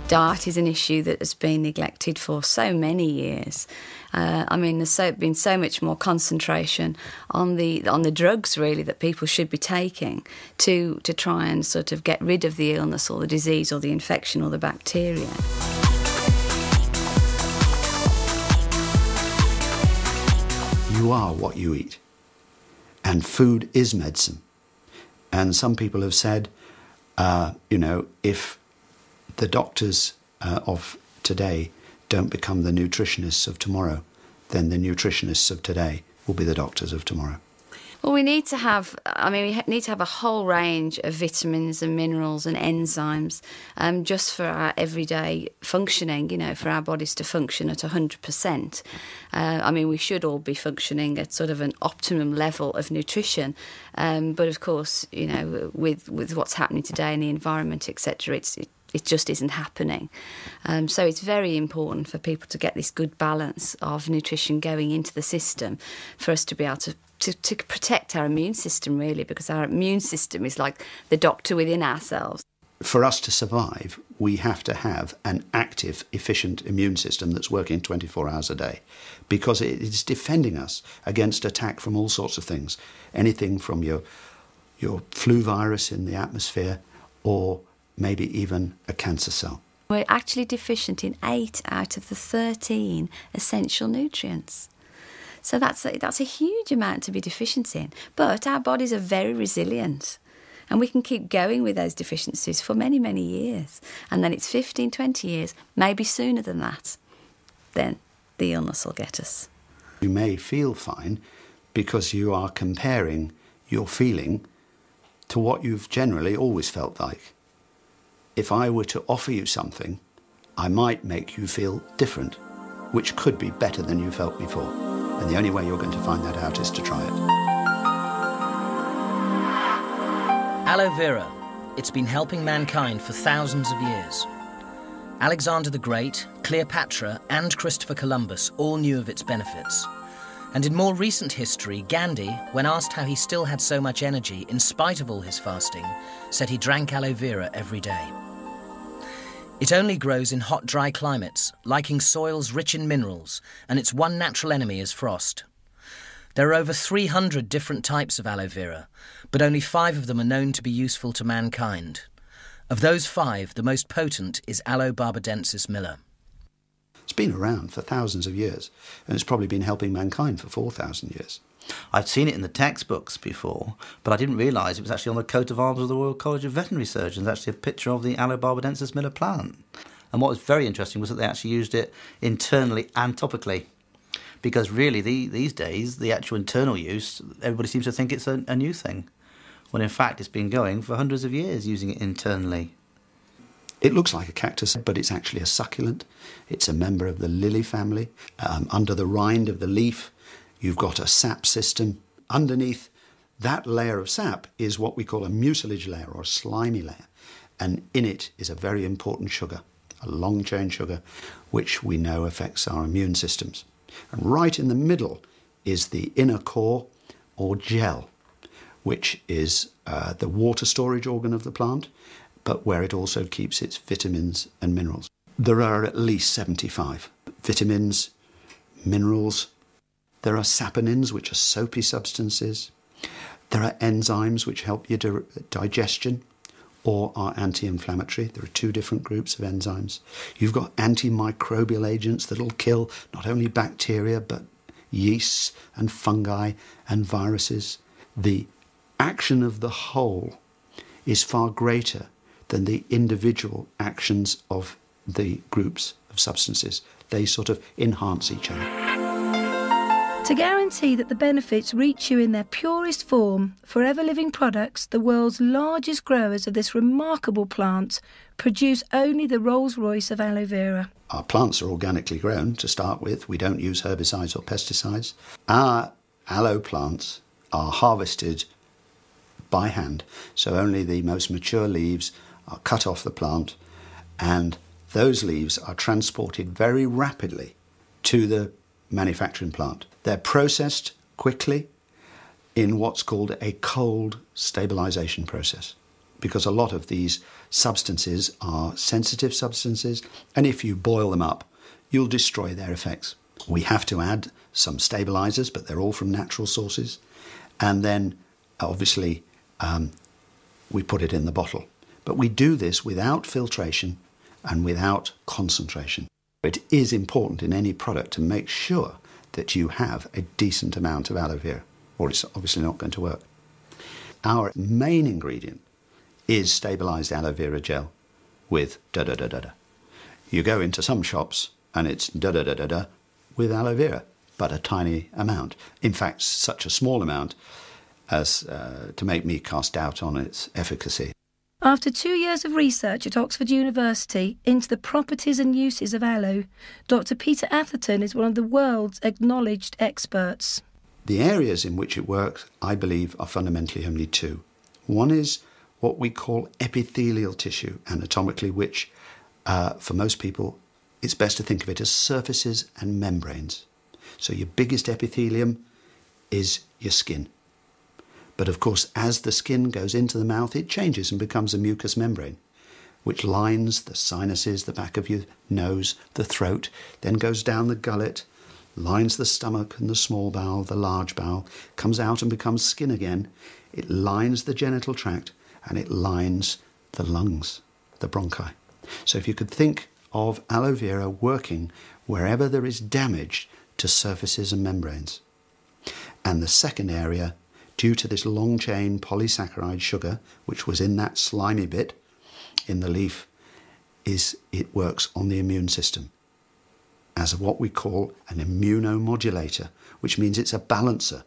Diet is an issue that has been neglected for so many years. There's been so much more concentration on the drugs, really, that people should be taking to try and sort of get rid of the illness or the disease or the infection or the bacteria. You are what you eat, and food is medicine. And some people have said, if the doctors of today don't become the nutritionists of tomorrow, then the nutritionists of today will be the doctors of tomorrow. Well, we need to have a whole range of vitamins and minerals and enzymes just for our everyday functioning, for our bodies to function at 100%. We should all be functioning at sort of an optimum level of nutrition. But of course, with what's happening today in the environment, etc., it just isn't happening. So it's very important for people to get this good balance of nutrition going into the system for us to be able to protect our immune system, really, because our immune system is like the doctor within ourselves. For us to survive, we have to have an active, efficient immune system that's working 24 hours a day, because it is defending us against attack from all sorts of things. Anything from your flu virus in the atmosphere, or maybe even a cancer cell. We're actually deficient in 8 out of the 13 essential nutrients. So that's a huge amount to be deficient in. But our bodies are very resilient, and we can keep going with those deficiencies for many, many years. And then it's 15, 20 years, maybe sooner than that, then the illness will get us. You may feel fine because you are comparing your feeling to what you've generally always felt like. If I were to offer you something, I might make you feel different, which could be better than you felt before. And the only way you're going to find that out is to try it. Aloe vera. It's been helping mankind for thousands of years. Alexander the Great, Cleopatra and Christopher Columbus all knew of its benefits. And in more recent history, Gandhi, when asked how he still had so much energy in spite of all his fasting, said he drank aloe vera every day. It only grows in hot, dry climates, liking soils rich in minerals, and its one natural enemy is frost. There are over 300 different types of aloe vera, but only 5 of them are known to be useful to mankind. Of those 5, the most potent is Aloe barbadensis Miller. It's been around for thousands of years, and it's probably been helping mankind for 4,000 years. I'd seen it in the textbooks before, but I didn't realise it was actually on the coat of arms of the Royal College of Veterinary Surgeons, actually a picture of the Aloe barbadensis Miller plant. And what was very interesting was that they actually used it internally and topically, because really these days, the actual internal use, everybody seems to think it's a new thing, when in fact it's been going for hundreds of years using it internally. It looks like a cactus, but it's actually a succulent. It's a member of the lily family. Under the rind of the leaf, you've got a sap system. Underneath that layer of sap is what we call a mucilage layer, or a slimy layer. And in it is a very important sugar, a long-chain sugar, which we know affects our immune systems. And right in the middle is the inner core, or gel, which is the water storage organ of the plant, but where it also keeps its vitamins and minerals. There are at least 75 vitamins, minerals. There are saponins, which are soapy substances. There are enzymes which help your digestion or are anti-inflammatory. There are 2 different groups of enzymes. You've got antimicrobial agents that will kill not only bacteria, but yeasts and fungi and viruses. The action of the whole is far greater than the individual actions of the groups of substances. They sort of enhance each other. To guarantee that the benefits reach you in their purest form, Forever Living Products, the world's largest growers of this remarkable plant, produce only the Rolls-Royce of aloe vera. Our plants are organically grown to start with. We don't use herbicides or pesticides. Our aloe plants are harvested by hand, so only the most mature leaves are cut off the plant, and those leaves are transported very rapidly to the manufacturing plant. They're processed quickly in what's called a cold stabilisation process. because a lot of these substances are sensitive substances, and if you boil them up, you'll destroy their effects. We have to add some stabilisers, but they're all from natural sources. And then, obviously, we put it in the bottle. But we do this without filtration and without concentration. It is important in any product to make sure that you have a decent amount of aloe vera, or it's obviously not going to work. Our main ingredient is stabilised aloe vera gel with da-da-da-da-da. You go into some shops and it's da-da-da-da-da with aloe vera, but a tiny amount. In fact, such a small amount as to make me cast doubt on its efficacy. After 2 years of research at Oxford University into the properties and uses of aloe, Dr. Peter Atherton is one of the world's acknowledged experts. The areas in which it works, I believe, are fundamentally only two. One is what we call epithelial tissue, anatomically, which, for most people, it's best to think of it as surfaces and membranes. So your biggest epithelium is your skin. But of course, as the skin goes into the mouth, it changes and becomes a mucous membrane, which lines the sinuses, the back of your nose, the throat, then goes down the gullet, lines the stomach and the small bowel, the large bowel, comes out and becomes skin again. It lines the genital tract and it lines the lungs, the bronchi. So if you could think of aloe vera working wherever there is damage to surfaces and membranes. And the second area, due to this long-chain polysaccharide sugar, which was in that slimy bit in the leaf, is it works on the immune system as what we call an immunomodulator, which means it's a balancer.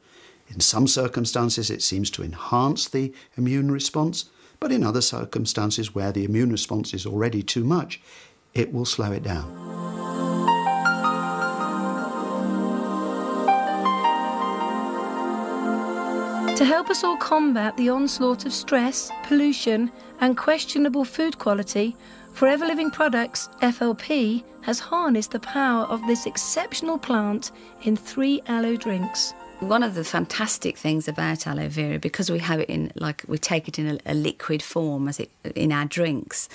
In some circumstances, it seems to enhance the immune response, but in other circumstances where the immune response is already too much, it will slow it down. To help us all combat the onslaught of stress, pollution and questionable food quality, Forever Living Products, FLP, has harnessed the power of this exceptional plant in 3 aloe drinks. One of the fantastic things about aloe vera, because we have it in, like, we take it in a liquid form as it in our drinks,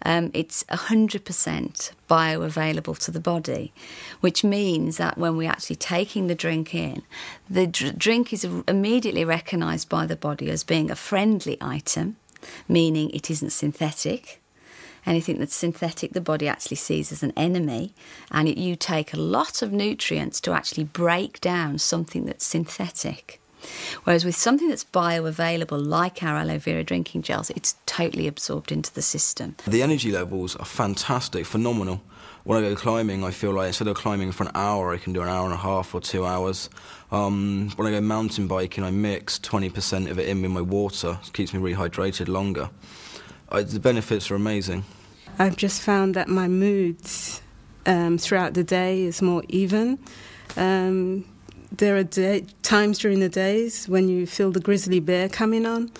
it's 100% bioavailable to the body, which means that when we're actually taking the drink in, the drink is immediately recognised by the body as being a friendly item, meaning it isn't synthetic. Anything that's synthetic, the body actually sees as an enemy, and you take a lot of nutrients to actually break down something that's synthetic. Whereas with something that's bioavailable, like our aloe vera drinking gels, it's totally absorbed into the system. The energy levels are fantastic, phenomenal. When I go climbing, I feel like instead of climbing for an hour, I can do an hour and a half or 2 hours. When I go mountain biking, I mix 20% of it in with my water. It keeps me rehydrated longer. The benefits are amazing. I've just found that my moods throughout the day is more even. There are times during the days when you feel the grizzly bear coming on,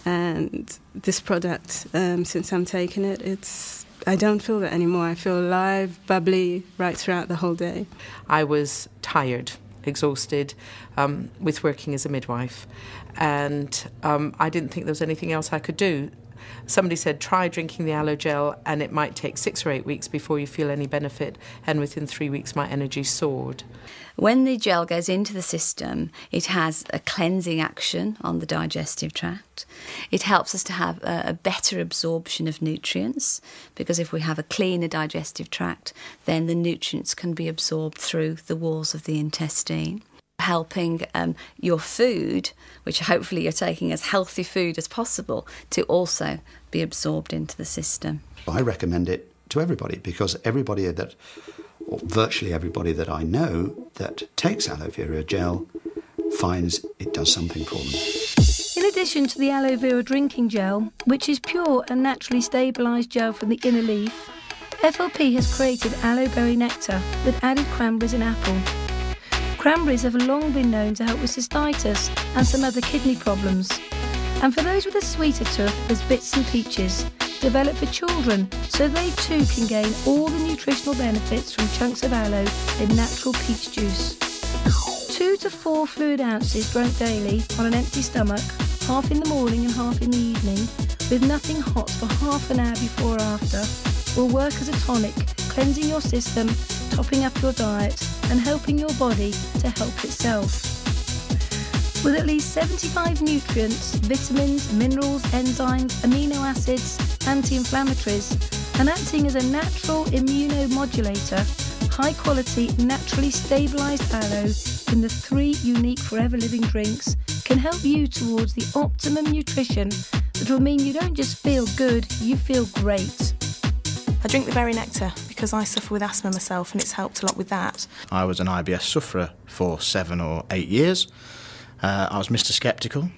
and this product, since I'm taking it, I don't feel that anymore. I feel alive, bubbly, right throughout the whole day. I was tired, exhausted, with working as a midwife, and I didn't think there was anything else I could do. Somebody said, try drinking the aloe gel and it might take 6 or 8 weeks before you feel any benefit, and within 3 weeks my energy soared. When the gel goes into the system, it has a cleansing action on the digestive tract. It helps us to have a better absorption of nutrients, because if we have a cleaner digestive tract, then the nutrients can be absorbed through the walls of the intestine. Helping your food, which hopefully you're taking as healthy food as possible, to also be absorbed into the system. I recommend it to everybody, because everybody that, or virtually everybody that I know that takes aloe vera gel finds it does something for them. In addition to the aloe vera drinking gel, which is pure and naturally stabilised gel from the inner leaf, FLP has created aloe berry nectar with added cranberries and apple. Cranberries have long been known to help with cystitis and some other kidney problems. And for those with a sweeter tooth, there's bits and peaches, developed for children, so they too can gain all the nutritional benefits from chunks of aloe in natural peach juice. 2 to 4 fluid ounces drunk daily on an empty stomach, half in the morning and half in the evening, with nothing hot for half an hour before or after will work as a tonic, cleansing your system, topping up your diet and helping your body to help itself. With at least 75 nutrients, vitamins, minerals, enzymes, amino acids, anti-inflammatories, and acting as a natural immunomodulator, high-quality, naturally stabilised aloe in the 3 unique Forever Living drinks can help you towards the optimum nutrition that will mean you don't just feel good, you feel great. I drink the berry nectar because I suffer with asthma myself, and it's helped a lot with that. I was an IBS sufferer for 7 or 8 years. I was Mr. Sceptical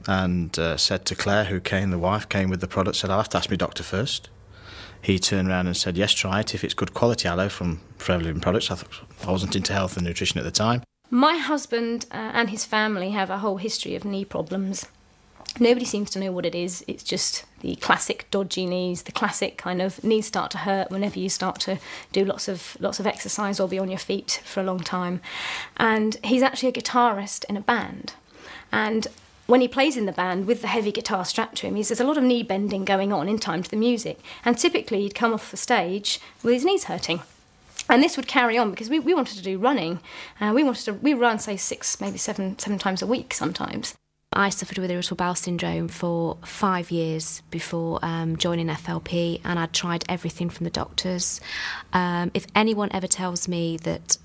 and said to Claire, the wife, came with the product, said, I'll have to ask my doctor first. He turned around and said, yes, try it if it's good quality aloe from Forever Living products. I wasn't into health and nutrition at the time. My husband and his family have a whole history of knee problems. Nobody seems to know what it is. It's just the classic dodgy knees, the classic kind of knees start to hurt whenever you start to do lots of exercise or be on your feet for a long time. And he's actually a guitarist in a band. And when he plays in the band with the heavy guitar strapped to him, there's a lot of knee bending going on in time to the music. And typically he'd come off the stage with his knees hurting. And this would carry on because we wanted to do running. We run, say, 6, maybe 7 times a week sometimes. I suffered with irritable bowel syndrome for 5 years before joining FLP, and I'd tried everything from the doctors. If anyone ever tells me that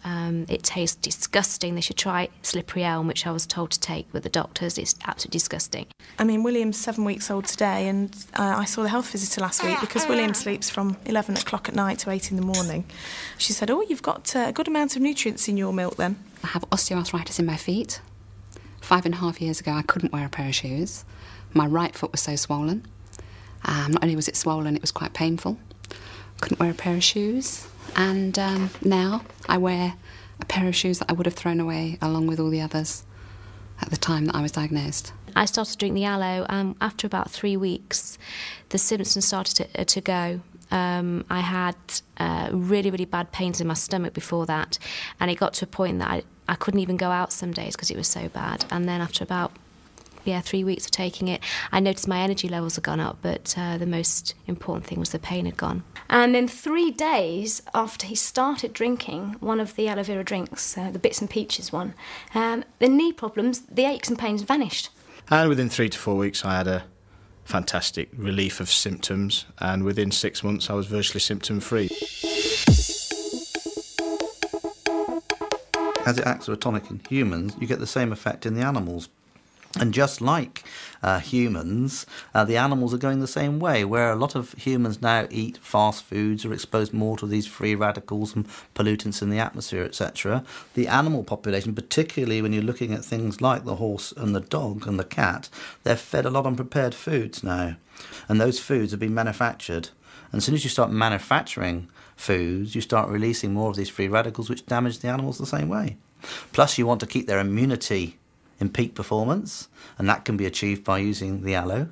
it tastes disgusting, they should try Slippery Elm, which I was told to take with the doctors. It's absolutely disgusting. I mean, William's 7 weeks old today, and I saw the health visitor last week because William sleeps from 11 o'clock at night to 8 in the morning. She said, you've got a good amount of nutrients in your milk then. I have osteoarthritis in my feet. 5.5 years ago, I couldn't wear a pair of shoes. My right foot was so swollen. Not only was it swollen, it was quite painful. Couldn't wear a pair of shoes. And now I wear a pair of shoes that I would have thrown away along with all the others at the time that I was diagnosed. I started to drink the aloe, and after about 3 weeks, the symptoms started to go. I had really, really bad pains in my stomach before that, and it got to a point that I couldn't even go out some days because it was so bad. And then after about 3 weeks of taking it, I noticed my energy levels had gone up, but the most important thing was the pain had gone. And then 3 days after he started drinking one of the aloe vera drinks, the Bits and Peaches one, the knee problems, the aches and pains vanished. And within 3 to 4 weeks, I had a fantastic relief of symptoms, and within 6 months, I was virtually symptom-free. As it acts as a tonic in humans, you get the same effect in the animals. And just like humans, the animals are going the same way, where a lot of humans now eat fast foods, are exposed more to these free radicals and pollutants in the atmosphere, etc. The animal population, particularly when you're looking at things like the horse and the dog and the cat, they're fed a lot on prepared foods now. And those foods have been manufactured. And as soon as you start manufacturing foods, you start releasing more of these free radicals, which damage the animals the same way. Plus, you want to keep their immunity in peak performance, and that can be achieved by using the aloe.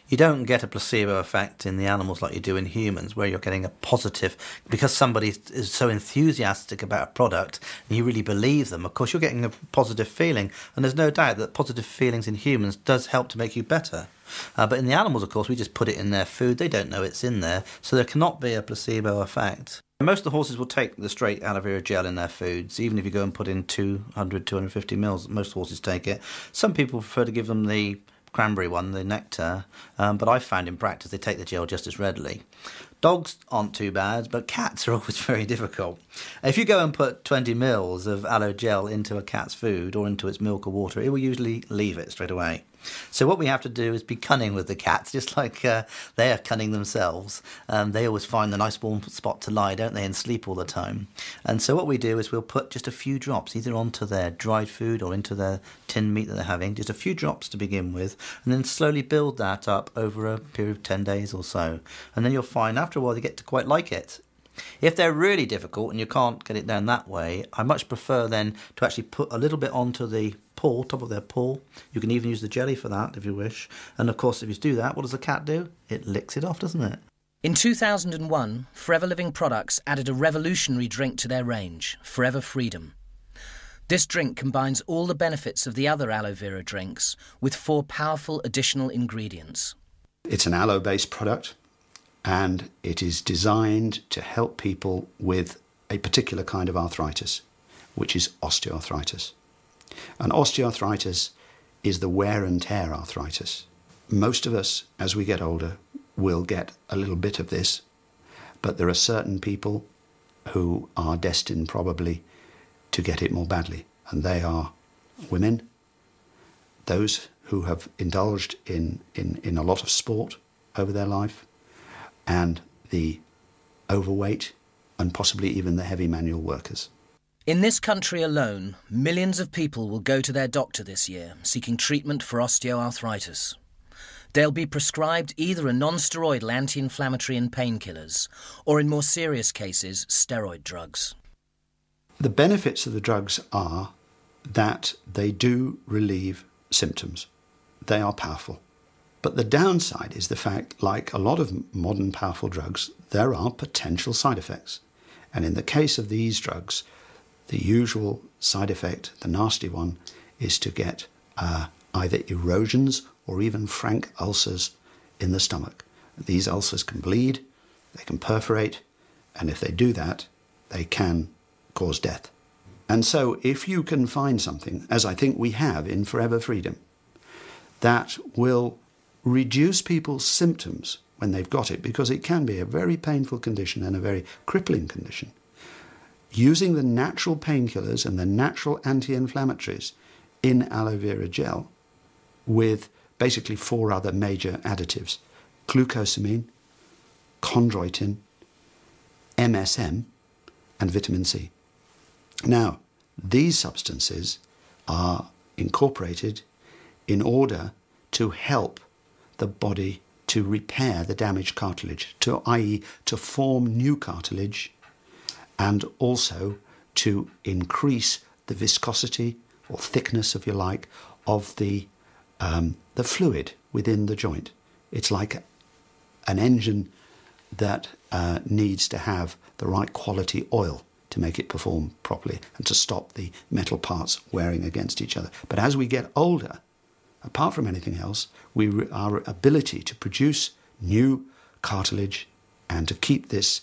You don't get a placebo effect in the animals like you do in humans, where you're getting a positive, because somebody is so enthusiastic about a product and you really believe them. Of course, you're getting a positive feeling, and there's no doubt that positive feelings in humans does help to make you better. But in the animals, of course, we just put it in their food. They don't know it's in there, so there cannot be a placebo effect. Most of the horses will take the straight aloe vera gel in their foods, even if you go and put in 200, 250 mils. Most horses take it. Some people prefer to give them the cranberry one, the nectar, but I've found in practice they take the gel just as readily. Dogs aren't too bad, but cats are always very difficult. If you go and put 20 mils of aloe gel into a cat's food or into its milk or water, it will usually leave it straight away. So what we have to do is be cunning with the cats, just like they are cunning themselves. They always find the nice warm spot to lie, don't they, and sleep all the time. And so what we do is we'll put just a few drops, either onto their dried food or into their tinned meat that they're having, just a few drops to begin with, and then slowly build that up over a period of 10 days or so. And then you'll find after a while they get to quite like it. If they're really difficult and you can't get it down that way, I much prefer then to actually put a little bit onto the paw, top of their paw. You can even use the jelly for that if you wish. And of course, if you do that, what does a cat do? It licks it off, doesn't it? In 2001, Forever Living Products added a revolutionary drink to their range, Forever Freedom. This drink combines all the benefits of the other aloe vera drinks with 4 powerful additional ingredients. It's an aloe-based product, and it is designed to help people with a particular kind of arthritis, which is osteoarthritis. And osteoarthritis is the wear and tear arthritis. Most of us, as we get older, will get a little bit of this, but there are certain people who are destined probably to get it more badly, and they are women, those who have indulged in a lot of sport over their life, and the overweight, and possibly even the heavy manual workers. In this country alone, millions of people will go to their doctor this year seeking treatment for osteoarthritis. They'll be prescribed either a non-steroidal anti-inflammatory and painkillers, or in more serious cases, steroid drugs. The benefits of the drugs are that they do relieve symptoms. They are powerful. But the downside is the fact, like a lot of modern powerful drugs, there are potential side effects. And in the case of these drugs, the usual side effect, the nasty one, is to get either erosions or even frank ulcers in the stomach. These ulcers can bleed, they can perforate, and if they do that, they can cause death. And so if you can find something, as I think we have in Forever Freedom, that will reduce people's symptoms when they've got it, because it can be a very painful condition and a very crippling condition, using the natural painkillers and the natural anti-inflammatories in aloe vera gel with basically 4 other major additives: glucosamine, chondroitin, MSM, and vitamin C. Now, these substances are incorporated in order to help the body to repair the damaged cartilage, i.e. to form new cartilage, and also to increase the viscosity or thickness, if you like, of the fluid within the joint. It's like an engine that needs to have the right quality oil to make it perform properly and to stop the metal parts wearing against each other. But as we get older, apart from anything else, our ability to produce new cartilage and to keep this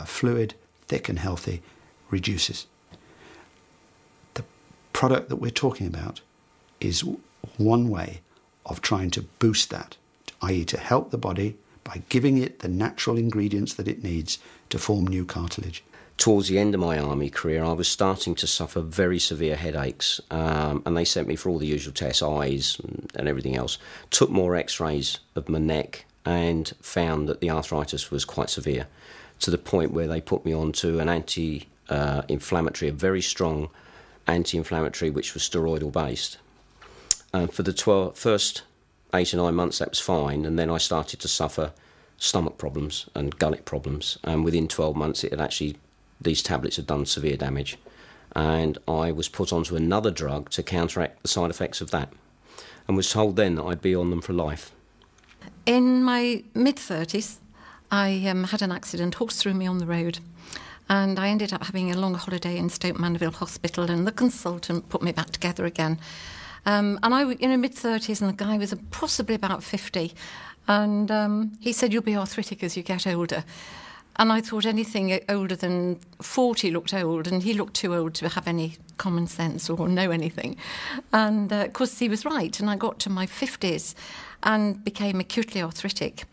fluid thick and healthy reduces. The product that we're talking about is one way of trying to boost that, i.e. to help the body by giving it the natural ingredients that it needs to form new cartilage. Towards the end of my army career, I was starting to suffer very severe headaches, and they sent me for all the usual tests, eyes and everything else. Took more x-rays of my neck and found that the arthritis was quite severe, to the point where they put me onto an anti-inflammatory, a very strong anti-inflammatory, which was steroidal based. For the first 8 or 9 months, that was fine, and then I started to suffer stomach problems and gullet problems, and within 12 months these tablets had done severe damage, and I was put onto another drug to counteract the side effects of that, and was told then that I'd be on them for life. In my mid-30s, I had an accident, horse threw me on the road, and I ended up having a long holiday in Stoke Mandeville Hospital, and the consultant put me back together again. And I was in mid-30s, and the guy was possibly about 50, and he said, "You'll be arthritic as you get older." And I thought anything older than 40 looked old, and he looked too old to have any common sense or know anything. And of course, he was right, and I got to my 50s and became acutely arthritic.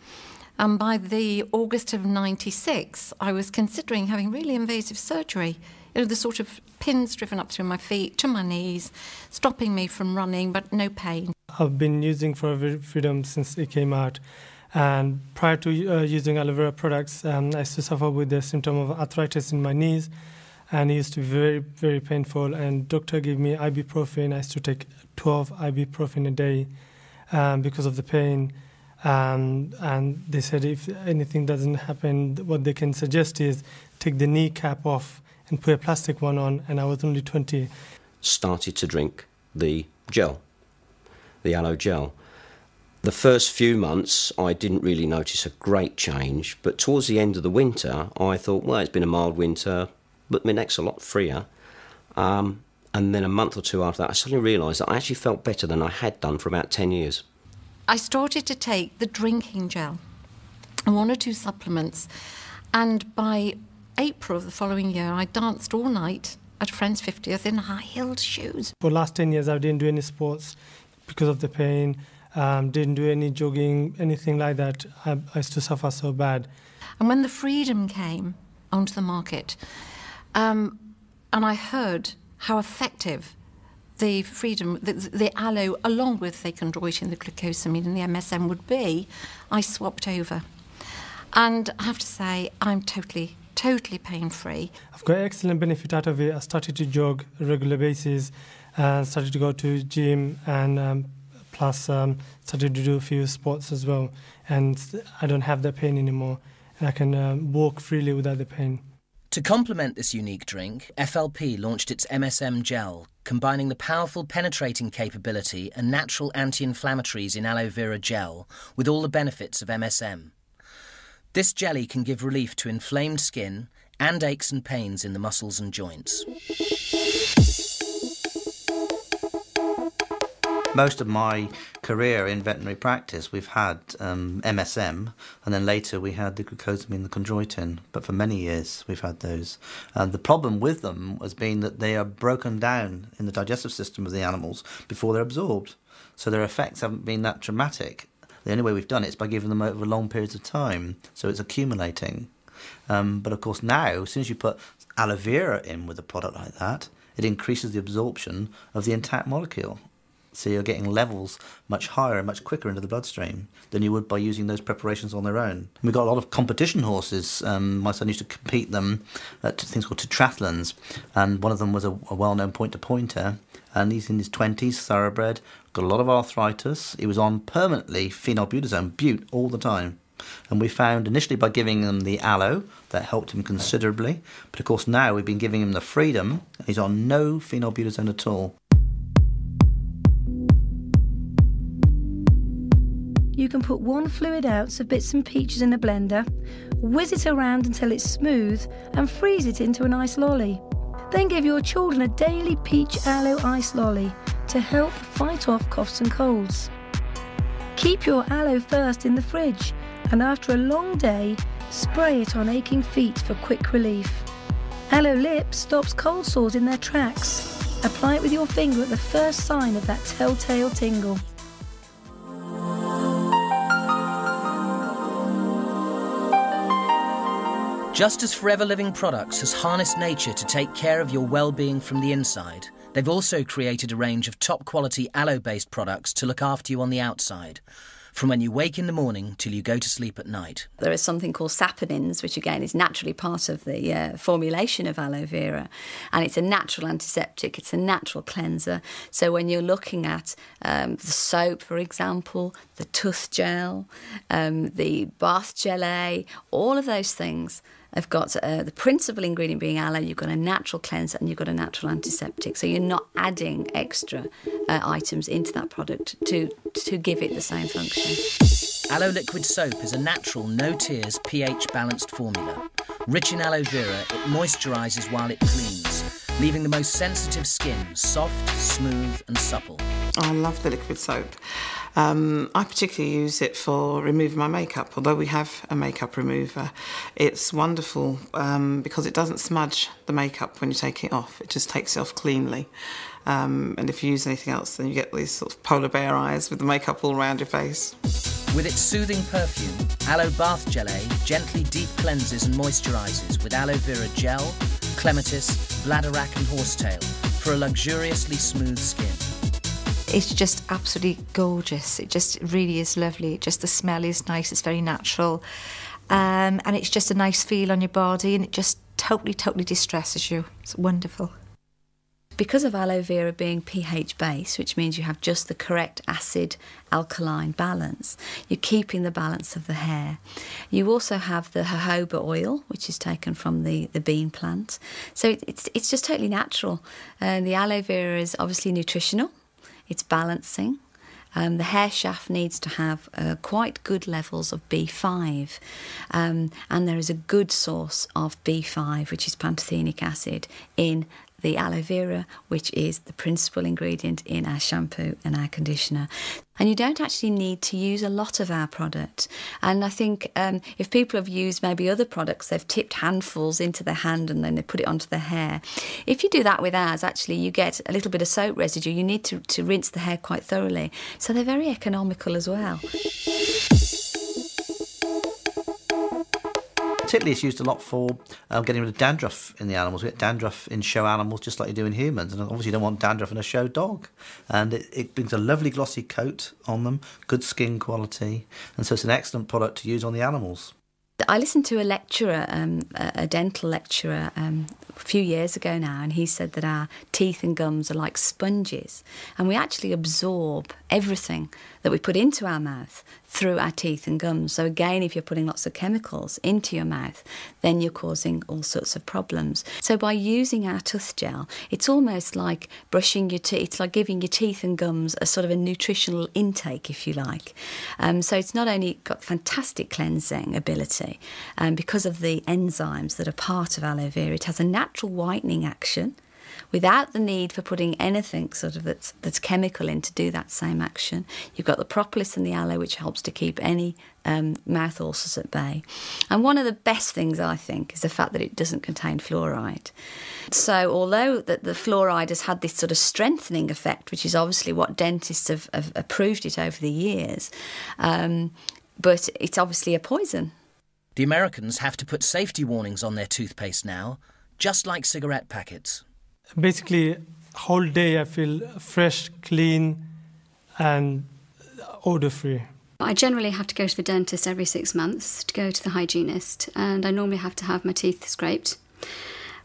And by the August of 96, I was considering having really invasive surgery. You know, the sort of pins driven up through my feet to my knees, stopping me from running, but no pain. I've been using Forever Freedom since it came out. And prior to using aloe vera products, I used to suffer with the symptom of arthritis in my knees, and it used to be very, very painful. And doctor gave me ibuprofen. I used to take 12 ibuprofen a day because of the pain. And they said if anything doesn't happen, what they can suggest is take the knee cap off and put a plastic one on, and I was only 20. Started to drink the gel, the aloe gel. The first few months, I didn't really notice a great change, but towards the end of the winter, I thought, well, it's been a mild winter, but my neck's a lot freer. And then a month or two after that, I suddenly realised that I actually felt better than I had done for about 10 years. I started to take the drinking gel and 1 or 2 supplements. And by April of the following year, I danced all night at a friend's 50th in high-heeled shoes. For the last 10 years, I didn't do any sports because of the pain, didn't do any jogging, anything like that. I used to suffer so bad. And when the Freedom came onto the market, and I heard how effective the Freedom, the aloe, along with the chondroitin, the glucosamine and the MSM would be, I swapped over. And I have to say, I'm totally pain-free. I've got excellent benefit out of it. I started to jog on a regular basis, started to go to gym, and plus started to do a few sports as well. And I don't have that pain anymore. And I can walk freely without the pain. To complement this unique drink, FLP launched its MSM gel, combining the powerful penetrating capability and natural anti-inflammatories in aloe vera gel with all the benefits of MSM. This jelly can give relief to inflamed skin and aches and pains in the muscles and joints. Most of my career in veterinary practice, we've had MSM, and then later we had the glucosamine and the chondroitin, but for many years we've had those. And the problem with them has been that they are broken down in the digestive system of the animals before they're absorbed, so their effects haven't been that dramatic. The only way we've done it is by giving them over long periods of time, so it's accumulating. But of course now, as soon as you put aloe vera in with a product like that, it increases the absorption of the intact molecule. So you're getting levels much higher and much quicker into the bloodstream than you would by using those preparations on their own. We've got a lot of competition horses. My son used to compete them at things called tetrathlons, and one of them was a well-known point-to-pointer, and he's in his 20s, thoroughbred, got a lot of arthritis. He was on permanently phenylbutazone, bute, all the time. And we found initially by giving him the aloe, that helped him considerably. But of course now we've been giving him the Freedom, and he's on no phenylbutazone at all. You can put 1 fluid ounce of bits and peaches in a blender, whiz it around until it's smooth, and freeze it into an ice lolly. Then give your children a daily peach aloe ice lolly to help fight off coughs and colds. Keep your aloe first in the fridge, and after a long day, spray it on aching feet for quick relief. Aloe Lip stops cold sores in their tracks. Apply it with your finger at the first sign of that telltale tingle. Just as Forever Living Products has harnessed nature to take care of your well-being from the inside, they've also created a range of top-quality aloe-based products to look after you on the outside, from when you wake in the morning till you go to sleep at night. There is something called saponins, which again is naturally part of the formulation of aloe vera, and it's a natural antiseptic, it's a natural cleanser. So when you're looking at the soap, for example, the tooth gel, the bath gelée, all of those things have got the principal ingredient being aloe. You've got a natural cleanser and you've got a natural antiseptic. So you're not adding extra items into that product to give it the same function. Aloe Liquid Soap is a natural, no-tears, pH-balanced formula. Rich in aloe vera, it moisturises while it cleans, leaving the most sensitive skin soft, smooth and supple. I love the liquid soap. I particularly use it for removing my makeup. Although we have a makeup remover, it's wonderful because it doesn't smudge the makeup when you take it off. It just takes it off cleanly. And if you use anything else, then you get these sort of polar bear eyes with the makeup all around your face. With its soothing perfume, Aloe Bath Gelée gently deep cleanses and moisturises with aloe vera gel, clematis, bladderwrack and horsetail for a luxuriously smooth skin. It's just absolutely gorgeous. It just really is lovely. Just the smell is nice. It's very natural. And it's just a nice feel on your body, and it just totally distresses you. It's wonderful. Because of aloe vera being pH based, which means you have just the correct acid-alkaline balance, you're keeping the balance of the hair. You also have the jojoba oil, which is taken from the bean plant. So it's just totally natural. And the aloe vera is obviously nutritional. It's balancing. The hair shaft needs to have quite good levels of B5, and there is a good source of B5, which is pantothenic acid, in the aloe vera, which is the principal ingredient in our shampoo and our conditioner. And you don't actually need to use a lot of our product. And I think if people have used maybe other products, they've tipped handfuls into their hand and then they put it onto their hair. If you do that with ours, actually, you get a little bit of soap residue. You need to rinse the hair quite thoroughly. So they're very economical as well. Particularly, it's used a lot for getting rid of dandruff in the animals. We get dandruff in show animals just like you do in humans, and obviously you don't want dandruff in a show dog. And it brings a lovely glossy coat on them, good skin quality, and so it's an excellent product to use on the animals. I listened to a lecturer, a dental lecturer, a few years ago now, and he said that our teeth and gums are like sponges, and we actually absorb everything that we put into our mouth through our teeth and gums. So again, if you're putting lots of chemicals into your mouth, then you're causing all sorts of problems. So by using our tooth gel, it's almost like brushing your teeth. It's like giving your teeth and gums a sort of a nutritional intake, if you like. So it's not only got fantastic cleansing ability, because of the enzymes that are part of aloe vera, it has a natural whitening action, without the need for putting anything sort of that's chemical in to do that same action. You've got the propolis and the aloe, which helps to keep any mouth ulcers at bay. And one of the best things, I think, is the fact that it doesn't contain fluoride. So although the fluoride has had this sort of strengthening effect, which is obviously what dentists have approved it over the years, but it's obviously a poison. The Americans have to put safety warnings on their toothpaste now, just like cigarette packets. Basically, whole day I feel fresh, clean and odour-free. I generally have to go to the dentist every 6 months to go to the hygienist, and I normally have to have my teeth scraped,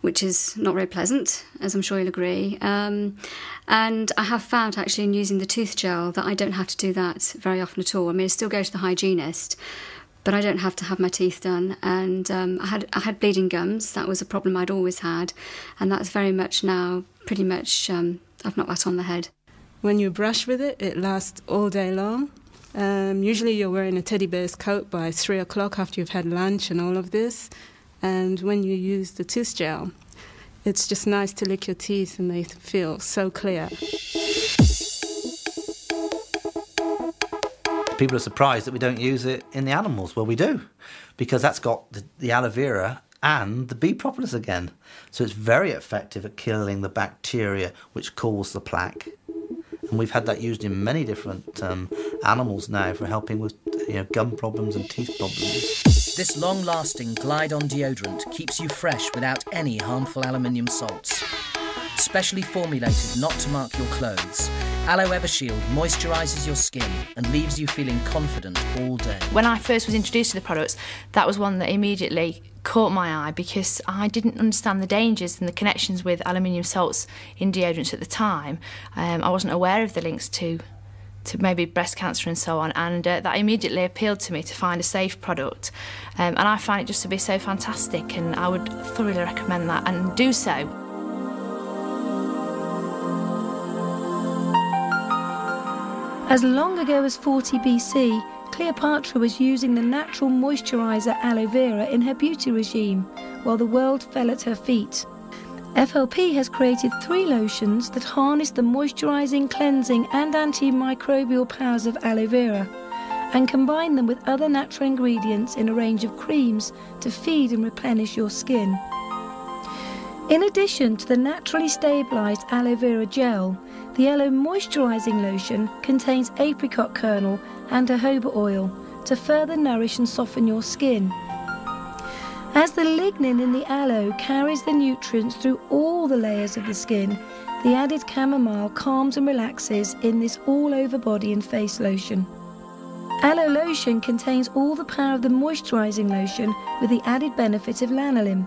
which is not very pleasant, as I'm sure you'll agree. And I have found, actually, in using the tooth gel, that I don't have to do that very often at all. I mean, I still go to the hygienist, but I don't have to have my teeth done. And I had bleeding gums. That was a problem I'd always had, and that's very much now, pretty much, I've knocked that on the head. When you brush with it, it lasts all day long. Usually you're wearing a teddy bear's coat by 3 o'clock after you've had lunch and all of this. And when you use the tooth gel, it's just nice to lick your teeth and they feel so clear. People are surprised that we don't use it in the animals. Well, we do, because that's got the aloe vera and the bee propolis again. So it's very effective at killing the bacteria which cause the plaque. And we've had that used in many different animals now for helping with gum problems and teeth problems. This long-lasting Glide-On deodorant keeps you fresh without any harmful aluminium salts. Specially formulated not to mark your clothes, Aloe Evershield moisturises your skin and leaves you feeling confident all day. When I first was introduced to the products, that was one that immediately caught my eye because I didn't understand the dangers and the connections with aluminium salts in deodorants at the time. I wasn't aware of the links to maybe breast cancer and so on, and that immediately appealed to me to find a safe product. And I find it just to be so fantastic, and I would thoroughly recommend that and do so. As long ago as 40 BC, Cleopatra was using the natural moisturiser aloe vera in her beauty regime, while the world fell at her feet. FLP has created 3 lotions that harness the moisturising, cleansing and antimicrobial powers of aloe vera, and combine them with other natural ingredients in a range of creams to feed and replenish your skin. In addition to the naturally stabilised aloe vera gel, the Aloe Moisturising Lotion contains apricot kernel and jojoba oil to further nourish and soften your skin. As the lignin in the aloe carries the nutrients through all the layers of the skin, the added chamomile calms and relaxes in this all-over body and face lotion. Aloe lotion contains all the power of the moisturising lotion with the added benefit of lanolin.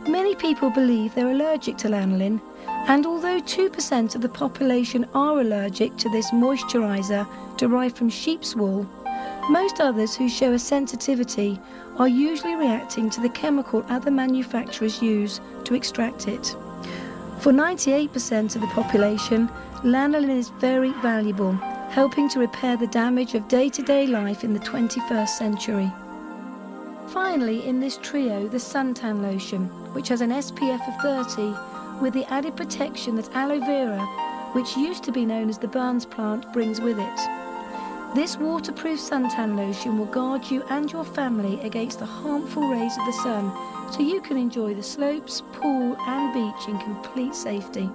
Many people believe they're allergic to lanolin, and although 2% of the population are allergic to this moisturiser derived from sheep's wool, most others who show a sensitivity are usually reacting to the chemical other manufacturers use to extract it. For 98% of the population, lanolin is very valuable, helping to repair the damage of day-to-day life in the 21st century. Finally, in this trio, the suntan lotion, which has an SPF of 30, with the added protection that aloe vera, which used to be known as the Barnes plant, brings with it. This waterproof suntan lotion will guard you and your family against the harmful rays of the sun, so you can enjoy the slopes, pool and beach in complete safety.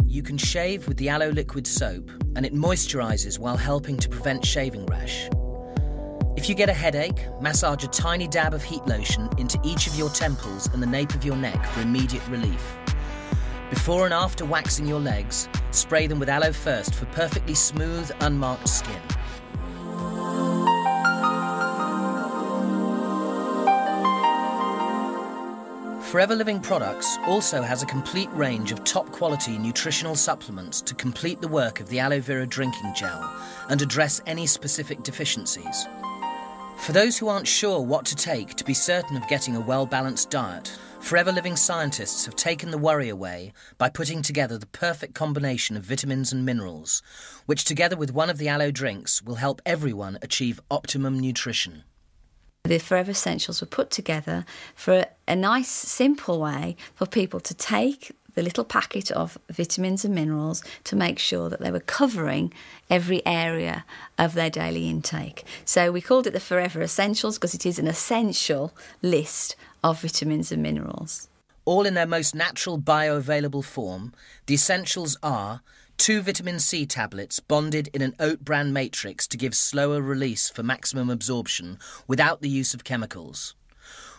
You can shave with the aloe liquid soap, and it moisturises while helping to prevent shaving rash. If you get a headache, massage a tiny dab of heat lotion into each of your temples and the nape of your neck for immediate relief. Before and after waxing your legs, spray them with aloe first for perfectly smooth, unmarked skin. Forever Living Products also has a complete range of top-quality nutritional supplements to complete the work of the aloe vera drinking gel and address any specific deficiencies. For those who aren't sure what to take to be certain of getting a well-balanced diet, Forever Living scientists have taken the worry away by putting together the perfect combination of vitamins and minerals, which together with one of the aloe drinks will help everyone achieve optimum nutrition. The Forever Essentials were put together for a nice, simple way for people to take the little packet of vitamins and minerals to make sure that they were covering every area of their daily intake. So we called it the Forever Essentials because it is an essential list of vitamins and minerals. All in their most natural bioavailable form, the essentials are 2 vitamin C tablets bonded in an oat bran matrix to give slower release for maximum absorption without the use of chemicals.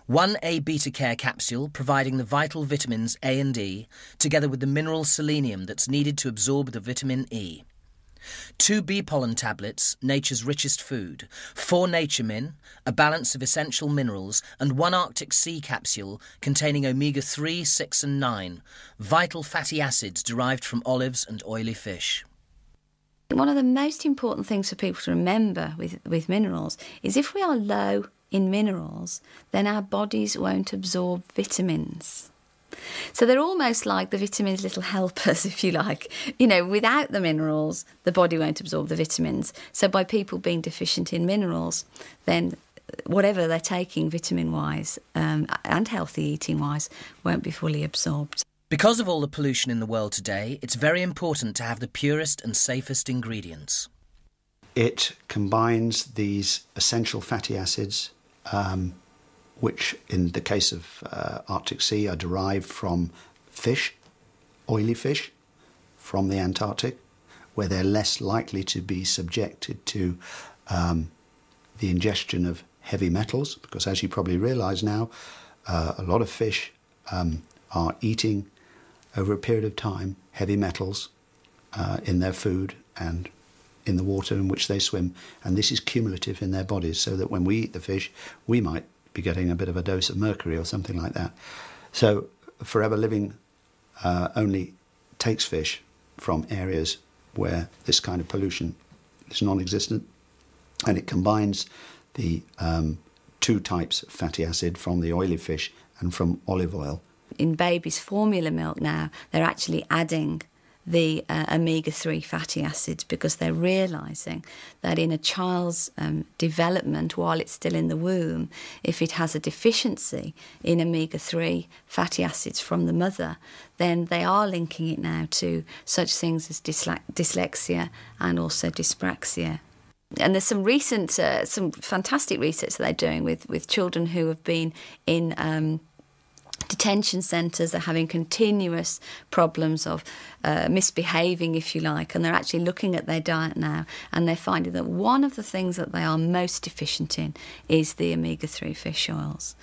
1 A-beta care capsule providing the vital vitamins A and E, together with the mineral selenium that's needed to absorb the vitamin E. 2 bee pollen tablets, nature's richest food, 4 Nature-Min, a balance of essential minerals, and 1 Arctic Sea capsule containing omega-3, 6 and 9, vital fatty acids derived from olives and oily fish. One of the most important things for people to remember with minerals is if we are low in minerals, then our bodies won't absorb vitamins. So they're almost like the vitamins' little helpers, if you like. You know, without the minerals, the body won't absorb the vitamins. So by people being deficient in minerals, then whatever they're taking vitamin-wise and healthy eating-wise won't be fully absorbed. Because of all the pollution in the world today, it's very important to have the purest and safest ingredients. It combines these essential fatty acids, which in the case of Arctic Sea are derived from fish, oily fish, from the Antarctic, where they're less likely to be subjected to the ingestion of heavy metals, because as you probably realise now, a lot of fish are eating, over a period of time, heavy metals in their food and in the water in which they swim, and this is cumulative in their bodies, so that when we eat the fish, we might be getting a bit of a dose of mercury or something like that. So Forever Living only takes fish from areas where this kind of pollution is non-existent, and it combines the 2 types of fatty acid from the oily fish and from olive oil. In babies' formula milk now, they're actually adding the omega-3 fatty acids because they're realising that in a child's development while it's still in the womb, if it has a deficiency in omega-3 fatty acids from the mother, then they are linking it now to such things as dyslexia and also dyspraxia. And there's some recent, some fantastic research that they're doing with children who have been in detention centres. Are having continuous problems of misbehaving, if you like, and they're actually looking at their diet now, and they're finding that one of the things that they are most deficient in is the omega-3 fish oils.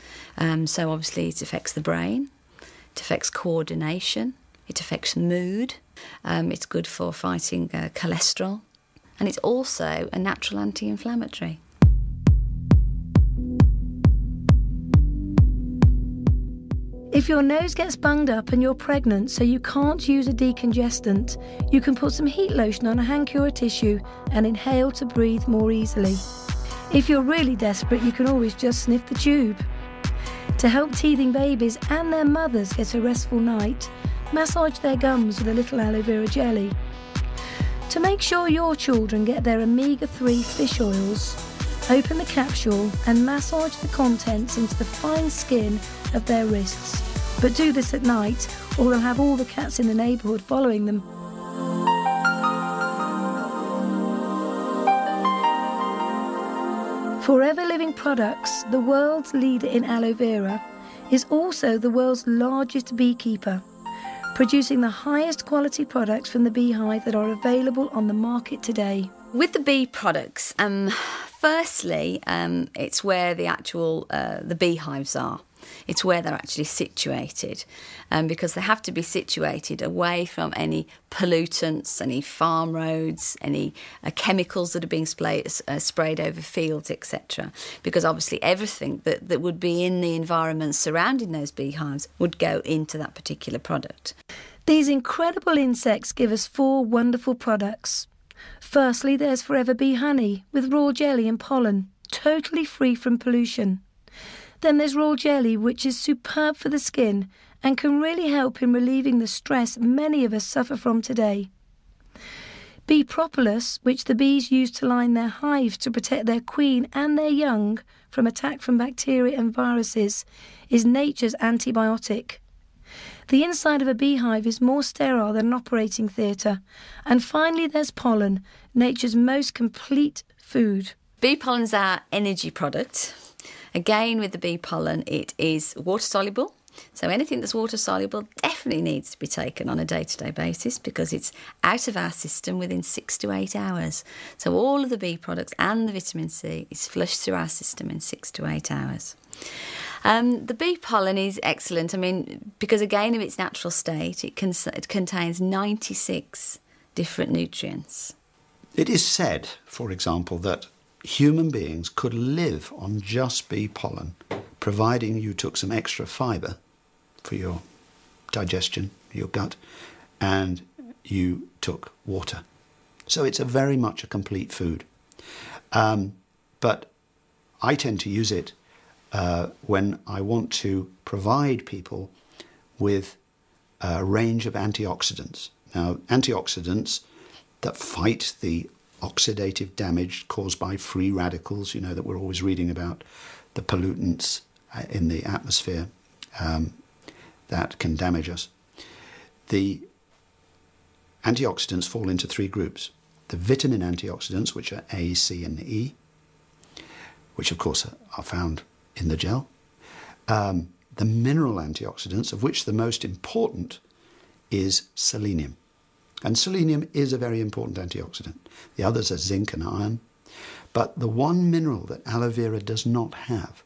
So obviously it affects the brain, it affects coordination, it affects mood, it's good for fighting cholesterol, and it's also a natural anti-inflammatory. If your nose gets bunged up and you're pregnant so you can't use a decongestant, you can put some heat lotion on a hanky or a tissue and inhale to breathe more easily. If you're really desperate, you can always just sniff the tube. To help teething babies and their mothers get a restful night, massage their gums with a little aloe vera jelly. To make sure your children get their omega-3 fish oils, open the capsule and massage the contents into the fine skin of their wrists. But do this at night, or they'll have all the cats in the neighbourhood following them. Forever Living Products, the world's leader in aloe vera, is also the world's largest beekeeper, producing the highest quality products from the beehive that are available on the market today. With the bee products, firstly, it's where the actual the beehives are. It's where they're actually situated, because they have to be situated away from any pollutants, any farm roads, any chemicals that are being sprayed over fields, etc. Because obviously everything that would be in the environment surrounding those beehives would go into that particular product. These incredible insects give us 4 wonderful products. Firstly, there's Forever Bee Honey with raw jelly and pollen, totally free from pollution. Then there's raw jelly, which is superb for the skin and can really help in relieving the stress many of us suffer from today. Bee Propolis, which the bees use to line their hives to protect their queen and their young from attack from bacteria and viruses, is nature's antibiotic. The inside of a beehive is more sterile than an operating theatre. And finally there's pollen, nature's most complete food. Bee pollen's our energy product. Again, with the bee pollen, it is water-soluble. So anything that's water-soluble definitely needs to be taken on a day-to-day basis because it's out of our system within 6 to 8 hours. So all of the bee products and the vitamin C is flushed through our system in 6 to 8 hours. The bee pollen is excellent, because again, of its natural state, it contains 96 different nutrients. It is said, for example, that human beings could live on just bee pollen, providing you took some extra fibre for your digestion, your gut, and you took water. So it's very much a complete food. But I tend to use it when I want to provide people with a range of antioxidants. Now, antioxidants that fight the oxidative damage caused by free radicals, that we're always reading about, the pollutants in the atmosphere that can damage us. The antioxidants fall into 3 groups. The vitamin antioxidants, which are A, C and E, which of course are found in the gel. The mineral antioxidants, of which the most important is selenium. And selenium is a very important antioxidant. The others are zinc and iron. But the one mineral that aloe vera does not have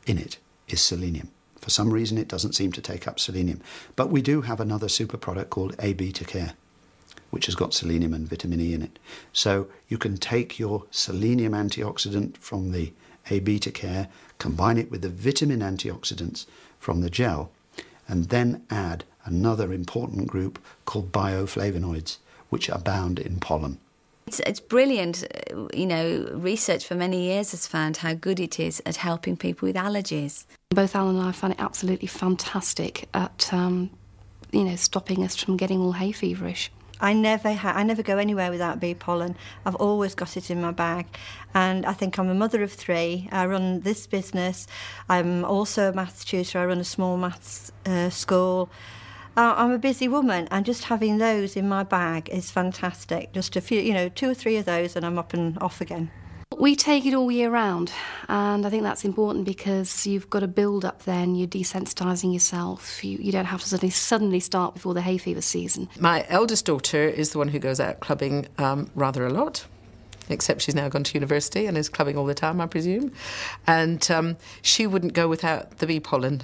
in it is selenium. For some reason, it doesn't seem to take up selenium. But we do have another super product called A-beta care, which has got selenium and vitamin E in it. So you can take your selenium antioxidant from the A-beta care, combine it with the vitamin antioxidants from the gel, and then add another important group called bioflavonoids, which abound in pollen. It's brilliant. Research for many years has found how good it is at helping people with allergies. Both Alan and I found it absolutely fantastic at, stopping us from getting all hay feverish. I never go anywhere without bee pollen. I've always got it in my bag. And I think I'm a mother of 3. I run this business. I'm also a maths tutor. I run a small maths school. I'm a busy woman, and just having those in my bag is fantastic. Just a few, 2 or 3 of those and I'm up and off again. We take it all year round, and I think that's important because you've got to build up then, you're desensitising yourself. You don't have to suddenly start before the hay fever season. My eldest daughter is the one who goes out clubbing rather a lot, except she's now gone to university and is clubbing all the time, I presume. And she wouldn't go without the bee pollen.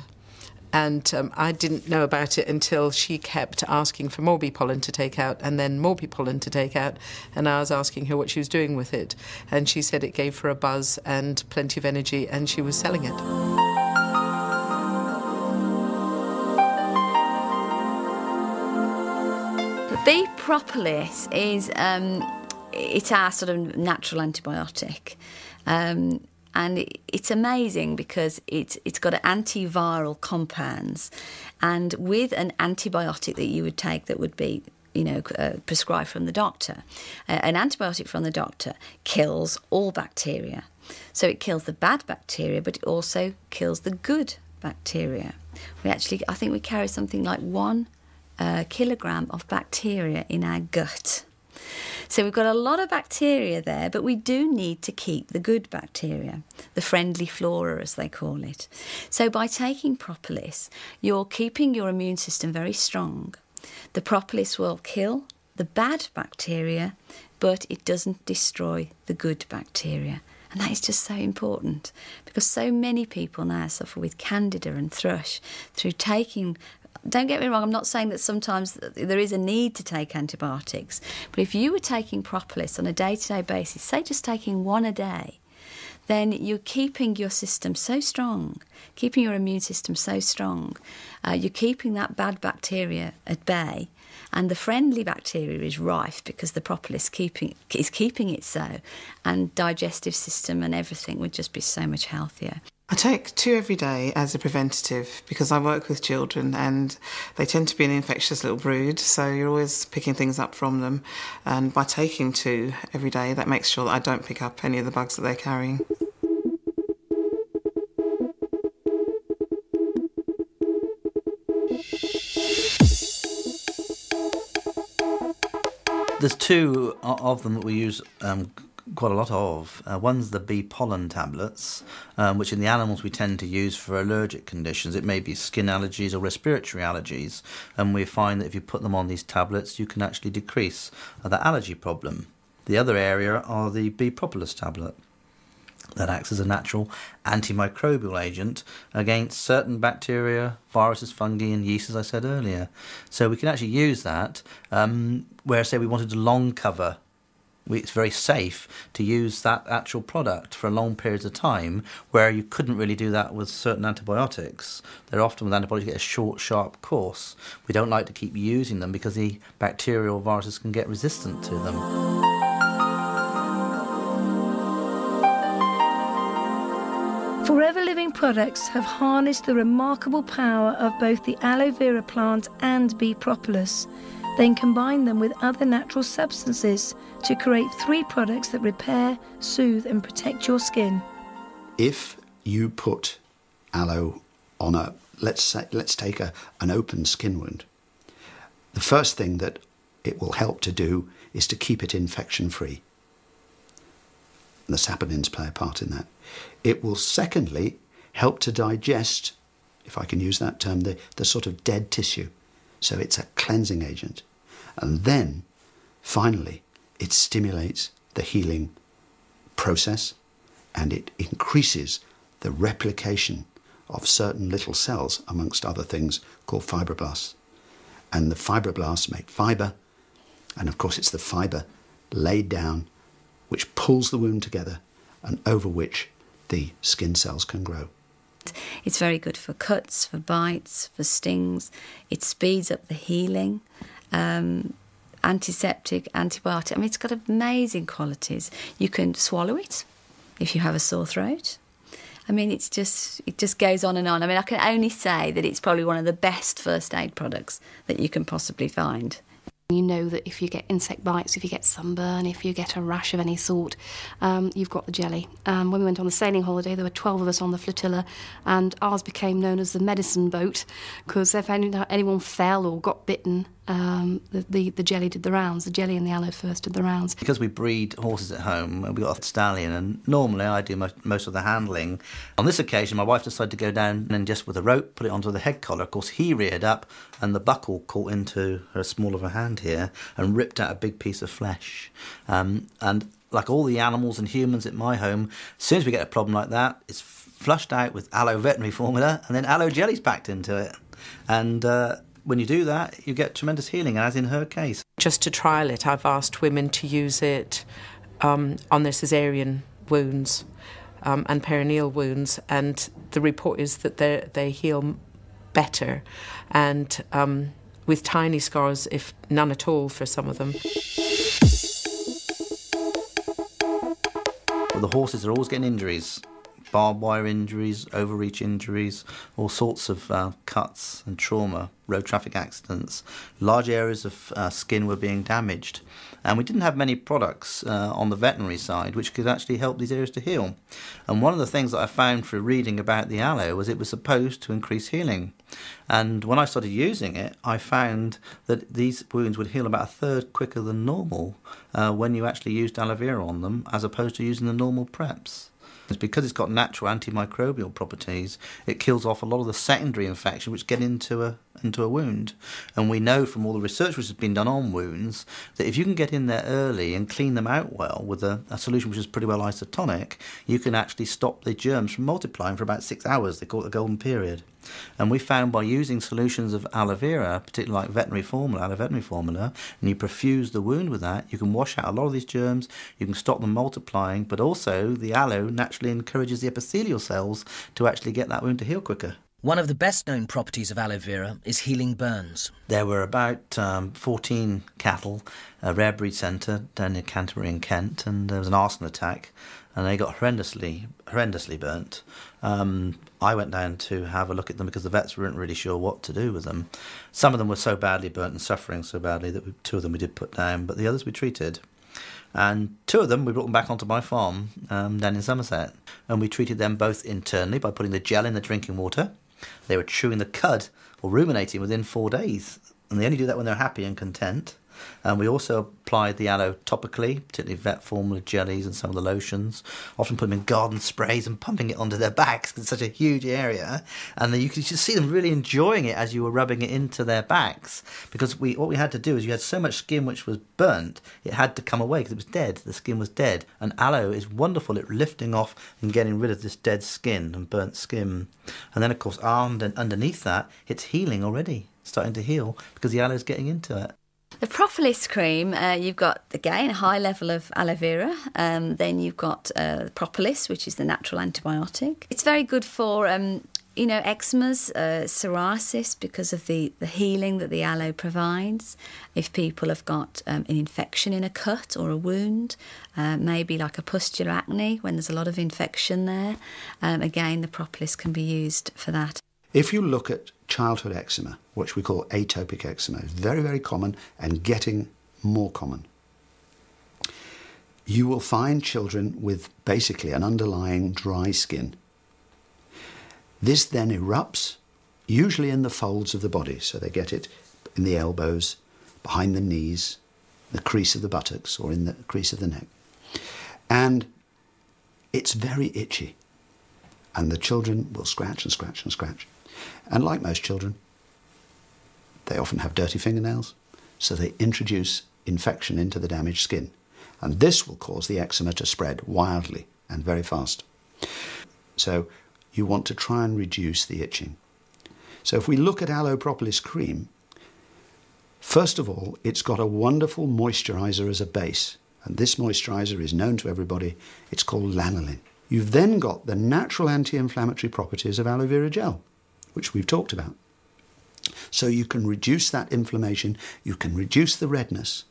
And I didn't know about it until she kept asking for more bee pollen to take out and then more bee pollen to take out. And I was asking her what she was doing with it. And she said it gave her a buzz and plenty of energy, and she was selling it. The bee propolis is it's our sort of natural antibiotic. And it's amazing because it's got antiviral compounds, and with an antibiotic that you would take that would be, prescribed from the doctor, an antibiotic from the doctor kills all bacteria. So it kills the bad bacteria, but it also kills the good bacteria. I think we carry something like 1 kilogram of bacteria in our gut. So we've got a lot of bacteria there, but we do need to keep the good bacteria, the friendly flora as they call it. So by taking propolis, you're keeping your immune system very strong. The propolis will kill the bad bacteria, but it doesn't destroy the good bacteria. And that is just so important, because so many people now suffer with candida and thrush through taking... Don't get me wrong, I'm not saying that sometimes there is a need to take antibiotics, but if you were taking propolis on a day-to-day basis, say just taking 1 a day, then you're keeping your system so strong, keeping your immune system so strong, you're keeping that bad bacteria at bay, and the friendly bacteria is rife because the propolis is keeping it so, and digestive system and everything would just be so much healthier. I take 2 every day as a preventative because I work with children and they tend to be an infectious little brood, so you're always picking things up from them. And by taking 2 every day, that makes sure that I don't pick up any of the bugs that they're carrying. There's 2 of them that we use quite a lot of. One's the bee pollen tablets, which in the animals we tend to use for allergic conditions. It may be skin allergies or respiratory allergies, and we find that if you put them on these tablets, you can actually decrease the allergy problem. The other area are the bee propolis tablet. That acts as a natural antimicrobial agent against certain bacteria, viruses, fungi and yeast, as I said earlier. So we can actually use that where, say, we wanted to long cover. It's very safe to use that actual product for long periods of time, where you couldn't really do that with certain antibiotics. They're often with antibiotics, you get a short, sharp course. We don't like to keep using them because the bacterial viruses can get resistant to them. Forever Living products have harnessed the remarkable power of both the aloe vera plant and bee propolis, then combine them with other natural substances to create 3 products that repair, soothe and protect your skin. If you put aloe on let's take an open skin wound, the first thing that it will help to do is to keep it infection-free. The saponins play a part in that. It will secondly help to digest, if I can use that term, the sort of dead tissue. So it's a cleansing agent. And then, finally, it stimulates the healing process, and it increases the replication of certain little cells, amongst other things, called fibroblasts. And the fibroblasts make fibre, and of course it's the fibre laid down which pulls the wound together and over which the skin cells can grow. It's very good for cuts, for bites, for stings. It speeds up the healing. Antiseptic, antibiotic. I mean, it's got amazing qualities. You can swallow it if you have a sore throat. I mean, it just goes on and on. I mean, I can only say that it's probably one of the best first aid products that you can possibly find. You know that if you get insect bites, if you get sunburn, if you get a rash of any sort, you've got the jelly. When we went on the sailing holiday, there were 12 of us on the flotilla, and ours became known as the medicine boat, because if anyone fell or got bitten, the jelly did the rounds. The jelly and the aloe first did the rounds. Because we breed horses at home, we've got a stallion, and normally I do most of the handling. On this occasion, my wife decided to go down and just with a rope put it onto the head collar. Of course, he reared up, and the buckle caught into her small of her hand here and ripped out a big piece of flesh. And like all the animals and humans at my home, as soon as we get a problem like that, it's flushed out with aloe veterinary formula, and then aloe jelly's packed into it. And when you do that, you get tremendous healing, as in her case. Just to trial it, I've asked women to use it on their caesarean wounds and perineal wounds, and the report is that they heal better, and with tiny scars, if none at all, for some of them. Well, the horses are always getting injuries barbed wire injuries, overreach injuries, all sorts of cuts and trauma, road traffic accidents. Large areas of skin were being damaged. And we didn't have many products on the veterinary side which could actually help these areas to heal. And one of the things that I found through reading about the aloe was it was supposed to increase healing. And when I started using it, I found that these wounds would heal about a third quicker than normal when you actually used aloe vera on them, as opposed to using the normal preps. It's because it's got natural antimicrobial properties, it kills off a lot of the secondary infection which get into a wound. And we know from all the research which has been done on wounds that if you can get in there early and clean them out well with a solution which is pretty well isotonic, you can actually stop the germs from multiplying for about 6 hours. They call it the golden period. And we found by using solutions of aloe vera, particularly like aloe veterinary formula, and you perfuse the wound with that, you can wash out a lot of these germs, you can stop them multiplying, but also the aloe naturally encourages the epithelial cells to actually get that wound to heal quicker. One of the best-known properties of aloe vera is healing burns. There were about 14 cattle, a rare breed centre down near Canterbury in Kent, and there was an arson attack, and they got horrendously burnt. I went down to have a look at them because the vets weren't really sure what to do with them. Some of them were so badly burnt and suffering so badly that 2 of them we did put down, but the others we treated. And 2 of them, we brought them back onto my farm down in Somerset. And we treated them both internally by putting the gel in the drinking water. They were chewing the cud or ruminating within 4 days. And they only do that when they're happy and content. And we also applied the aloe topically, particularly vet formula jellies and some of the lotions. Often put them in garden sprays and pumping it onto their backs because it's such a huge area. And then you could just see them really enjoying it as you were rubbing it into their backs. Because what we had to do is you had so much skin which was burnt, it had to come away because it was dead. The skin was dead. And aloe is wonderful at lifting off and getting rid of this dead skin and burnt skin. And then, of course, underneath that, it's healing already, starting to heal because the aloe is getting into it. The Propolis cream, you've got, again, a high level of aloe vera. Then you've got Propolis, which is the natural antibiotic. It's very good for, eczemas, psoriasis, because of the healing that the aloe provides. If people have got an infection in a cut or a wound, maybe like a pustular acne, when there's a lot of infection there, again, the Propolis can be used for that. If you look at childhood eczema, which we call atopic eczema, it's very, very common and getting more common. You will find children with basically an underlying dry skin. This then erupts, usually in the folds of the body, so they get it in the elbows, behind the knees, the crease of the buttocks, or in the crease of the neck. And it's very itchy, and the children will scratch and scratch and scratch. And like most children, they often have dirty fingernails, so they introduce infection into the damaged skin. And this will cause the eczema to spread wildly and very fast. So you want to try and reduce the itching. So if we look at Aloe Propolis cream, first of all, it's got a wonderful moisturiser as a base. And this moisturiser is known to everybody. It's called lanolin. You've then got the natural anti-inflammatory properties of aloe vera gel, which we've talked about. So you can reduce that inflammation, you can reduce the redness,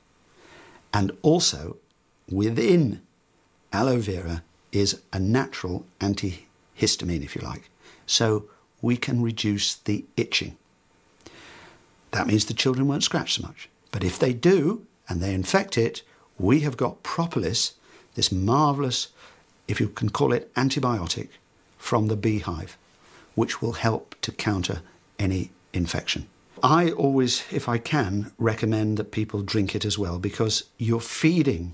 and also within aloe vera is a natural antihistamine, if you like. So we can reduce the itching. That means the children won't scratch so much. But if they do, and they infect it, we have got Propolis, this marvellous, if you can call it, antibiotic from the beehive, which will help to counter any infection. I always, if I can, recommend that people drink it as well, because you're feeding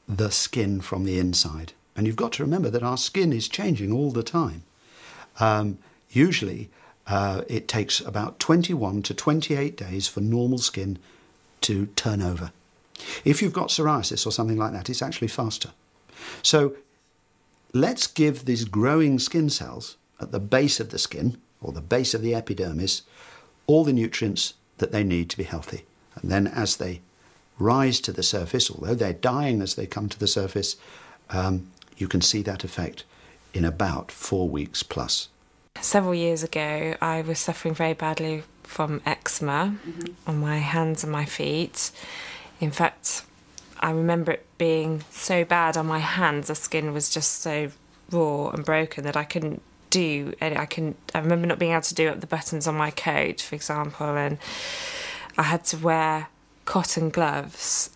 the skin from the inside. And you've got to remember that our skin is changing all the time. Usually, it takes about 21 to 28 days for normal skin to turn over. If you've got psoriasis or something like that, it's actually faster. So let's give these growing skin cells at the base of the skin, or the base of the epidermis, all the nutrients that they need to be healthy. And then as they rise to the surface, although they're dying as they come to the surface, you can see that effect in about 4 weeks plus. Several years ago, I was suffering very badly from eczema on my hands and my feet. In fact, I remember it being so bad on my hands, the skin was just so raw and broken that I couldn't do. And I remember not being able to do up the buttons on my coat, for example, and I had to wear cotton gloves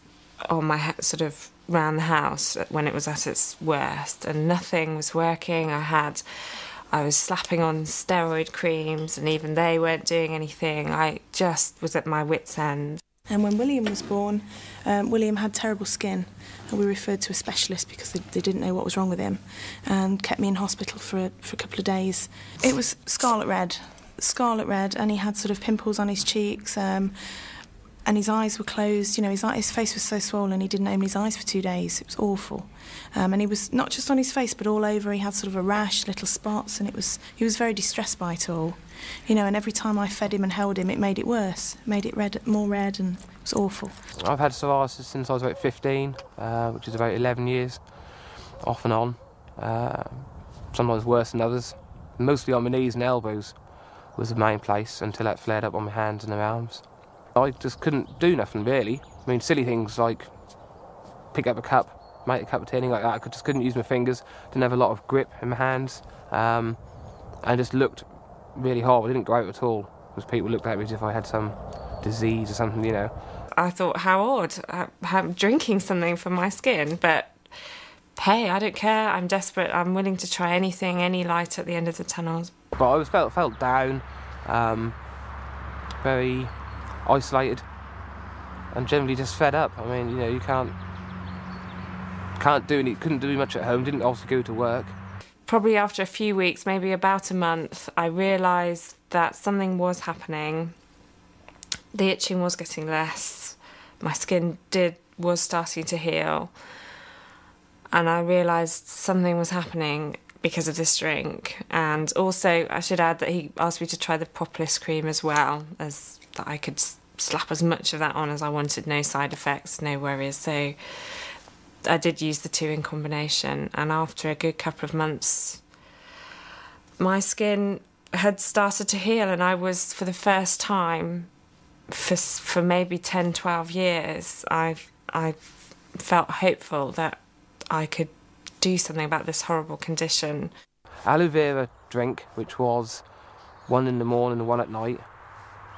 on my sort of around the house when it was at its worst, and nothing was working. I was slapping on steroid creams, and even they weren't doing anything. I just was at my wit's end. And when William was born, William had terrible skin, and we referred to a specialist because they didn't know what was wrong with him, and kept me in hospital for a couple of days. It was scarlet red, and he had sort of pimples on his cheeks, and his eyes were closed. You know, his face was so swollen he didn't open his eyes for 2 days. It was awful. And he was not just on his face but all over. He had sort of a rash, little spots, and he was very distressed by it all. You know, and every time I fed him and held him, it made it worse. It made it more red, and it was awful. I've had psoriasis since I was about 15, which is about 11 years, off and on. Sometimes worse than others. Mostly on my knees and elbows was the main place until that flared up on my hands and my arms. I just couldn't do nothing, really. I mean, silly things like pick up a cup, make a cup of tea, anything like that. I just couldn't use my fingers, didn't have a lot of grip in my hands, and just looked really horrible. I didn't grow out at all, because people looked at me as if I had some disease or something, you know. I thought, how odd, I'm drinking something for my skin, but hey, I don't care, I'm desperate, I'm willing to try anything, any light at the end of the tunnel. But I felt down, very isolated, and generally just fed up. I mean, you know, you couldn't do much at home, didn't obviously go to work. Probably after a few weeks, maybe about a month, I realised that something was happening. The itching was getting less, my skin was starting to heal, and I realised something was happening because of this drink. And also, I should add that he asked me to try the Propolis cream as well, as that I could slap as much of that on as I wanted, no side effects, no worries. So I did use the two in combination, and after a good couple of months, my skin had started to heal, and I was, for the first time, for maybe 10, 12 years, I felt hopeful that I could do something about this horrible condition. Aloe vera drink, which was one in the morning and one at night.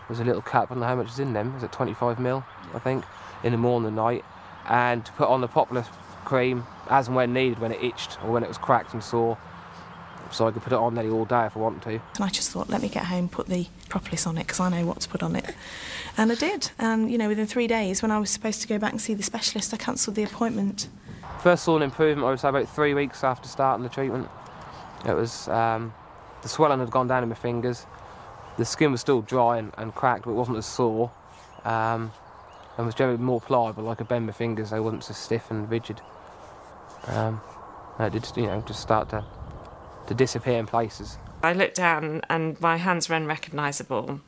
There's a little cup, I don't know how much is in them, is it 25ml, I think, in the morning and night, and to put on the Propolis cream as and when needed, when it itched or when it was cracked and sore, so I could put it on nearly all day if I wanted to. And I just thought, let me get home, put the Propolis on it, because I know what to put on it. And I did, and you know, within 3 days, when I was supposed to go back and see the specialist, I cancelled the appointment. First saw an improvement, I would say, about 3 weeks after starting the treatment. It was, the swelling had gone down in my fingers. The skin was still dry and cracked, but it wasn't as sore, and was generally more pliable. I could bend my fingers; they wasn't so stiff and rigid. And it did, you know, just start to disappear in places. I looked down, and my hands were unrecognisable,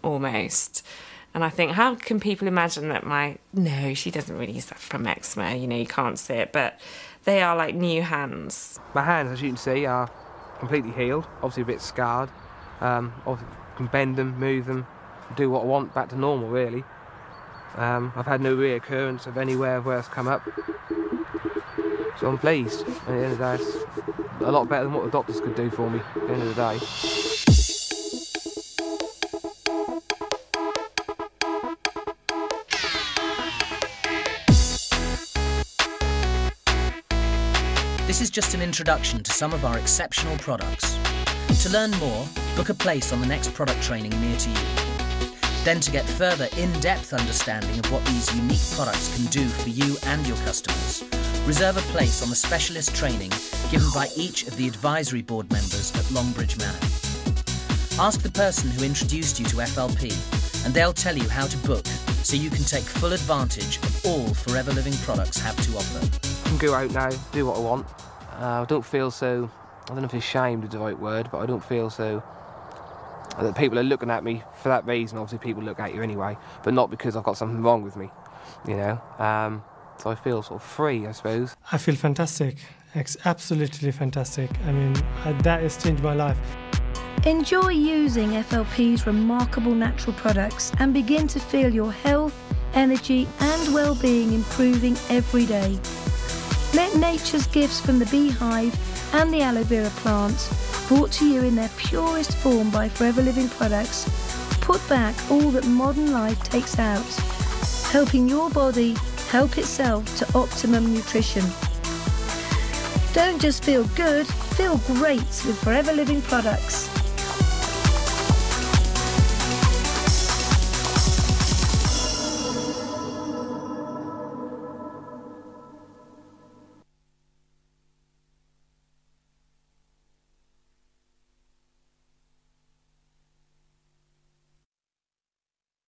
almost. And I think, how can people imagine that no, she doesn't really suffer from eczema, you know, you can't see it, but they are like new hands. My hands, as you can see, are completely healed, obviously a bit scarred. Obviously can bend them, move them, do what I want, back to normal, really. I've had no reoccurrence of anywhere where it's come up. So I'm pleased. At the end of the day, it's a lot better than what the doctors could do for me at the end of the day. This is just an introduction to some of our exceptional products. To learn more, book a place on the next product training near to you. Then, to get further in-depth understanding of what these unique products can do for you and your customers, reserve a place on the specialist training given by each of the advisory board members at Longbridge Manor. Ask the person who introduced you to FLP, and they'll tell you how to book so you can take full advantage of all Forever Living products have to offer. I can go out now, do what I want. I don't feel so, I don't know if ashamed is the right word, but I don't feel so that people are looking at me for that reason. Obviously people look at you anyway, but not because I've got something wrong with me, you know. So I feel sort of free, I suppose. I feel fantastic, absolutely fantastic. I mean, that has changed my life. Enjoy using FLP's remarkable natural products and begin to feel your health, energy and well-being improving every day. Let nature's gifts from the beehive and the aloe vera plant, brought to you in their purest form by Forever Living Products, put back all that modern life takes out, helping your body help itself to optimum nutrition. Don't just feel good, feel great with Forever Living Products.